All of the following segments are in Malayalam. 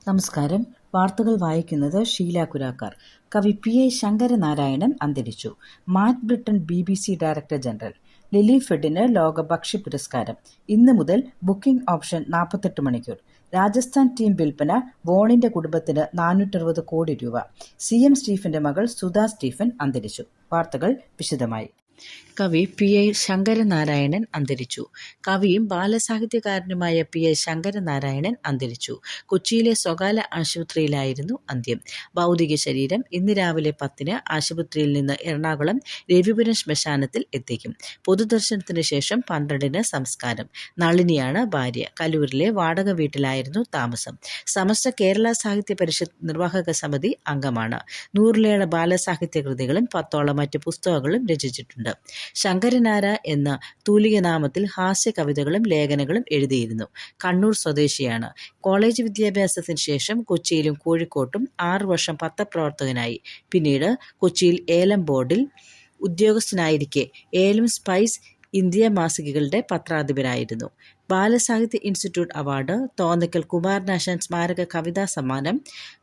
നമസ്കാരം. വാർത്തകൾ വായിക്കുന്നത് ഷീല കുരാക്കാർ. കവി പി ഐ ശങ്കരനാരായണൻ അന്തരിച്ചു. Matt Britton BBC director general. ലിലി ഫെഡിന് ലോക ഭക്ഷ്യ പുരസ്കാരം. ഇന്ന് മുതൽ ബുക്കിംഗ് ഓപ്ഷൻ 48 മണിക്കൂർ. രാജസ്ഥാൻ ടീം വിൽപ്പന വോണിന്റെ കുടുംബത്തിന് 460 കോടി രൂപ. CM സ്റ്റീഫന്റെ മകൾ സുധാ സ്റ്റീഫൻ അന്തരിച്ചു. വാർത്തകൾ വിശദമായി. കവി പി ഐ ശങ്കരനാരായണൻ അന്തരിച്ചു. കവിയും ബാലസാഹിത്യകാരനുമായ പി ഐ ശങ്കരനാരായണൻ അന്തരിച്ചു. കൊച്ചിയിലെ സ്വകാര്യ ആശുപത്രിയിലായിരുന്നു അന്ത്യം. ഭൗതിക ശരീരം ഇന്ന് രാവിലെ 10-ന് ആശുപത്രിയിൽ നിന്ന് എറണാകുളം രവിപുരം ശ്മശാനത്തിൽ എത്തിക്കും. പൊതുദർശനത്തിന് ശേഷം 12-ന് സംസ്കാരം. നളിനിയാണ് ഭാര്യ. കലൂരിലെ വാടക വീട്ടിലായിരുന്നു താമസം. സമസ്ത കേരള സാഹിത്യ പരിഷത്ത് നിർവാഹക സമിതി അംഗമാണ്. 100-ലേറെ ബാലസാഹിത്യ കൃതികളും 10ഓളം മറ്റ് പുസ്തകങ്ങളും രചിച്ചിട്ടുണ്ട്. ശങ്കരനാര എന്ന തൂലികനാമത്തിൽ ഹാസ്യ കവിതകളും ലേഖനങ്ങളും എഴുതിയിരുന്നു. കണ്ണൂർ സ്വദേശിയാണ്. കോളേജ് വിദ്യാഭ്യാസത്തിന് ശേഷം കൊച്ചിയിലും കോഴിക്കോട്ടും 6 വർഷം പത്രപ്രവർത്തകനായി. പിന്നീട് കൊച്ചിയിൽ ഏലം ബോർഡിൽ ഉദ്യോഗസ്ഥനായിരിക്കെ ഏലം സ്പൈസ് ഇന്ത്യ മാസികകളുടെ പത്രാധിപരായിരുന്നു. ബാലസാഹിത്യ ഇൻസ്റ്റിറ്റ്യൂട്ട് അവാർഡ്, തോന്നയ്ക്കൽ കുമാരനാശാൻ സ്മാരക കവിതാ സമ്മാനം,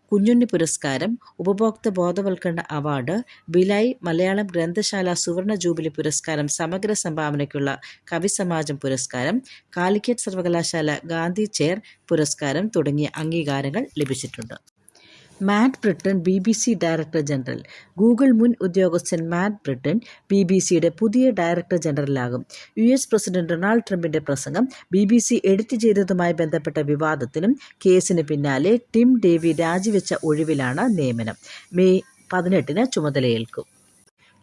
കുഞ്ഞുണ്ണി പുരസ്കാരം, ഉപഭോക്തൃ ബോധവൽക്കരണ അവാർഡ്, ഭിലായ് മലയാളം ഗ്രന്ഥശാല സുവർണ ജൂബിലി പുരസ്കാരം, സമഗ്ര സംഭാവനയ്ക്കുള്ള കവിസമാജം പുരസ്കാരം, കാലിക്കറ്റ് സർവകലാശാല ഗാന്ധി ചെയർ പുരസ്കാരം തുടങ്ങിയ അംഗീകാരങ്ങൾ ലഭിച്ചിട്ടുണ്ട്. Matt Britton BBC director general. Google മുൻ ഉദ്യോഗസ്ഥൻ മാറ്റ് ബ്രിട്ടൺ BBCയുടെ പുതിയ ഡയറക്ടർ ജനറലാകും. US പ്രസിഡന്റ് ഡൊണാൾഡ് ട്രംപിന്റെ പ്രസംഗം BBC എഡിറ്റ് ചെയ്തതുമായി ബന്ധപ്പെട്ട വിവാദത്തിനും കേസിന് പിന്നാലെ ടിം ഡേവി രാജിവെച്ച ഒഴിവിലാണ് നിയമനം. മെയ് 18-ന് ചുമതലയേൽക്കും.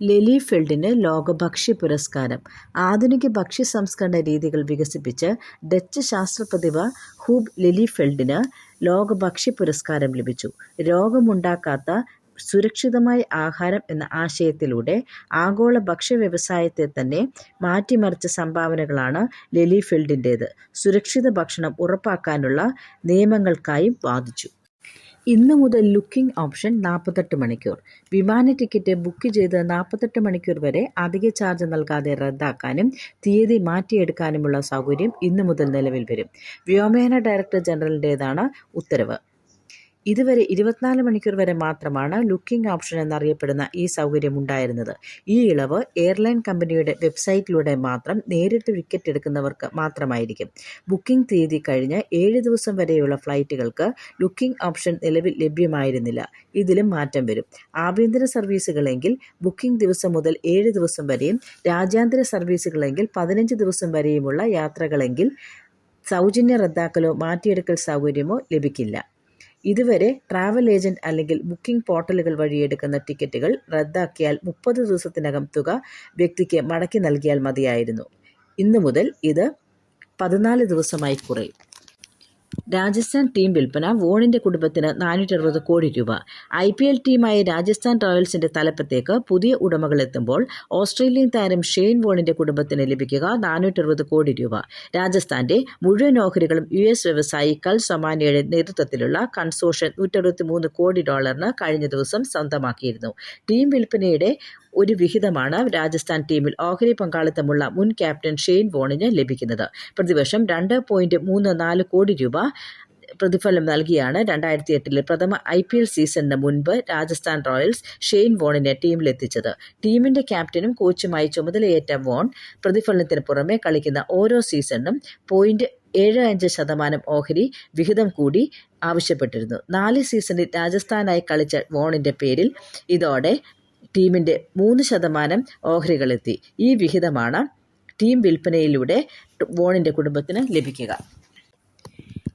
ലിലി ഫെഡിന് ലോക ഭക്ഷ്യ പുരസ്കാരം. ആധുനിക ഭക്ഷ്യ സംസ്കരണ രീതികൾ വികസിപ്പിച്ച് ഡച്ച് ശാസ്ത്രപ്രതിഭ ഹൂബ് ലിലി ഫെഡിന് ലോക ഭക്ഷ്യ പുരസ്കാരം ലഭിച്ചു. രോഗമുണ്ടാക്കാത്ത സുരക്ഷിതമായ ആഹാരം എന്ന ആശയത്തിലൂടെ ആഗോള ഭക്ഷ്യ വ്യവസായത്തെ തന്നെ മാറ്റിമറിച്ച സംഭാവനകളാണ് ലിലി ഫെഡിൻ്റേത്. സുരക്ഷിത ഭക്ഷണം ഉറപ്പാക്കാനുള്ള നിയമങ്ങൾക്കായും വാദിച്ചു. ഇന്ന് മുതൽ ലുക്കിംഗ് ഓപ്ഷൻ 48 മണിക്കൂർ. വിമാന ടിക്കറ്റ് ബുക്ക് ചെയ്ത് 48 മണിക്കൂർ വരെ അധിക ചാർജ് നൽകാതെ റദ്ദാക്കാനും തീയതി മാറ്റിയെടുക്കാനുമുള്ള സൗകര്യം ഇന്നു മുതൽ നിലവിൽ വരും. വ്യോമയാന ഡയറക്ടർ ജനറലിൻ്റേതാണ് ഉത്തരവ്. ഇതുവരെ 24 മണിക്കൂർ വരെ മാത്രമാണ് ലുക്കിംഗ് ഓപ്ഷൻ എന്നറിയപ്പെടുന്ന ഈ സൗകര്യം ഉണ്ടായിരുന്നത്. ഈ ഇളവ് എയർലൈൻ കമ്പനിയുടെ വെബ്സൈറ്റിലൂടെ മാത്രം നേരിട്ട് ടിക്കറ്റ് എടുക്കുന്നവർക്ക് മാത്രമായിരിക്കും. ബുക്കിംഗ് തീയതി കഴിഞ്ഞ് 7 ദിവസം വരെയുള്ള ഫ്ലൈറ്റുകൾക്ക് ലുക്കിംഗ് ഓപ്ഷൻ നിലവിൽ ലഭ്യമായിരുന്നില്ല. ഇതിലും മാറ്റം വരും. ആഭ്യന്തര സർവീസുകളെങ്കിൽ ബുക്കിംഗ് ദിവസം മുതൽ 7 ദിവസം വരെയും, രാജ്യാന്തര സർവീസുകളെങ്കിൽ 15 ദിവസം വരെയുമുള്ള യാത്രകളെങ്കിൽ സൗജന്യ റദ്ദാക്കലോ മാറ്റിയെടുക്കൽ സൗകര്യമോ ലഭിക്കില്ല. ഇതുവരെ ട്രാവൽ ഏജന്റ് അല്ലെങ്കിൽ ബുക്കിംഗ് പോർട്ടലുകൾ വഴി എടുക്കുന്ന ടിക്കറ്റുകൾ റദ്ദാക്കിയാൽ 30 ദിവസത്തിനകം തുക വ്യക്തിക്ക് മടക്കി നൽകിയാൽ മതിയായിരുന്നു. ഇന്നു മുതൽ ഇത് 14 ദിവസമായി കുറയും. രാജസ്ഥാൻ ടീം വിൽപ്പന വോണിന്റെ കുടുംബത്തിന് 460 കോടി രൂപ. IPL ടീമായ രാജസ്ഥാൻ റോയൽസിന്റെ തലപ്പത്തേക്ക് പുതിയ ഉടമകൾ എത്തുമ്പോൾ ഓസ്ട്രേലിയൻ താരം ഷെയ്ൻ വോണിന്റെ കുടുംബത്തിന് ലഭിക്കുക 460 കോടി രൂപ. രാജസ്ഥാന്റെ മുഴുവൻ ഓഹരികളും US വ്യവസായി കൽ സൊമാനിയുടെ നേതൃത്വത്തിലുള്ള കൺസോർഷ്യം $163 കോടി കഴിഞ്ഞ ദിവസം സ്വന്തമാക്കിയിരുന്നു. ടീം വിൽപ്പനയുടെ ഒരു വിഹിതമാണ് രാജസ്ഥാൻ ടീമിൽ ഓഹരി പങ്കാളിത്തമുള്ള മുൻ ക്യാപ്റ്റൻ ഷെയ്ൻ വോണിന് ലഭിക്കുന്നത്. പ്രതിവർഷം 2.34 കോടി രൂപ പ്രതിഫലം നൽകിയാണ് 2008-ലെ പ്രഥമ IPL സീസണിന് മുൻപ് രാജസ്ഥാൻ റോയൽസ് ഷെയ്ൻ വോണിനെ ടീമിലെത്തിച്ചത്. ടീമിന്റെ ക്യാപ്റ്റനും കോച്ചുമായി ചുമതലയേറ്റ വോൺ പ്രതിഫലനത്തിന് പുറമെ കളിക്കുന്ന ഓരോ സീസണിനും 0.75% ഓഹരി വിഹിതം കൂടി ആവശ്യപ്പെട്ടിരുന്നു. 4 സീസണിൽ രാജസ്ഥാനായി കളിച്ച വോണിന്റെ പേരിൽ ഇതോടെ ടീമിന്റെ 3% ഓഹരികളെത്തി. ഈ വിഹിതമാണ് ടീം വിൽപ്പനയിലൂടെ വോണിന്റെ കുടുംബത്തിന് ലഭിക്കുക.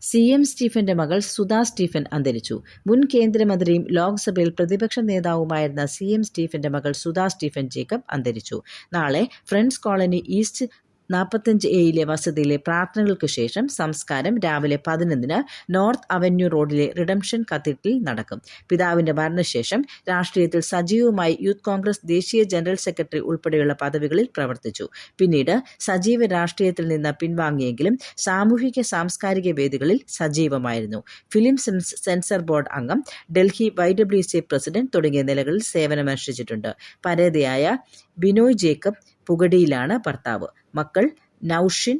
CM സ്റ്റീഫന്റെ മകൾ സുധാ സ്റ്റീഫൻ അന്തരിച്ചു. മുൻ കേന്ദ്രമന്ത്രിയും ലോക്സഭയിൽ പ്രതിപക്ഷ നേതാവുമായിരുന്ന CM സ്റ്റീഫന്റെ മകൾ സുധാ സ്റ്റീഫൻ ജേക്കബ് അന്തരിച്ചു. നാളെ ഫ്രണ്ട്സ് കോളനി ഈസ്റ്റ് 45A വസതിയിലെ പ്രാർത്ഥനകൾക്ക് ശേഷം സംസ്കാരം രാവിലെ 11-ന് നോർത്ത് അവന്യൂ റോഡിലെ റിഡംഷൻ കത്തീഡ്രലിൽ നടക്കും. പിതാവിന്റെ മരണശേഷം രാഷ്ട്രീയത്തിൽ സജീവമായി യൂത്ത് കോൺഗ്രസ് ദേശീയ ജനറൽ സെക്രട്ടറി ഉൾപ്പെടെയുള്ള പദവികളിൽ പ്രവർത്തിച്ചു. പിന്നീട് സജീവ രാഷ്ട്രീയത്തിൽ നിന്ന് പിൻവാങ്ങിയെങ്കിലും സാമൂഹിക സാംസ്കാരിക വേദികളിൽ സജീവമായിരുന്നു. ഫിലിം സെൻസർ ബോർഡ് അംഗം, ഡൽഹി YWCA പ്രസിഡന്റ് തുടങ്ങിയ നിലകളിൽ സേവനമനുഷ്ഠിച്ചിട്ടുണ്ട്. പരേതയായ ബിനോയ് ജേക്കബ് പുഗഡിയിലാണ് ഭർത്താവ്. മക്കൾ നൌഷിൻ,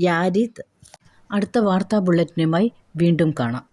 യാരിദ്. അടുത്ത വാർത്താ ബുള്ളറ്റിനുമായി വീണ്ടും കാണാം.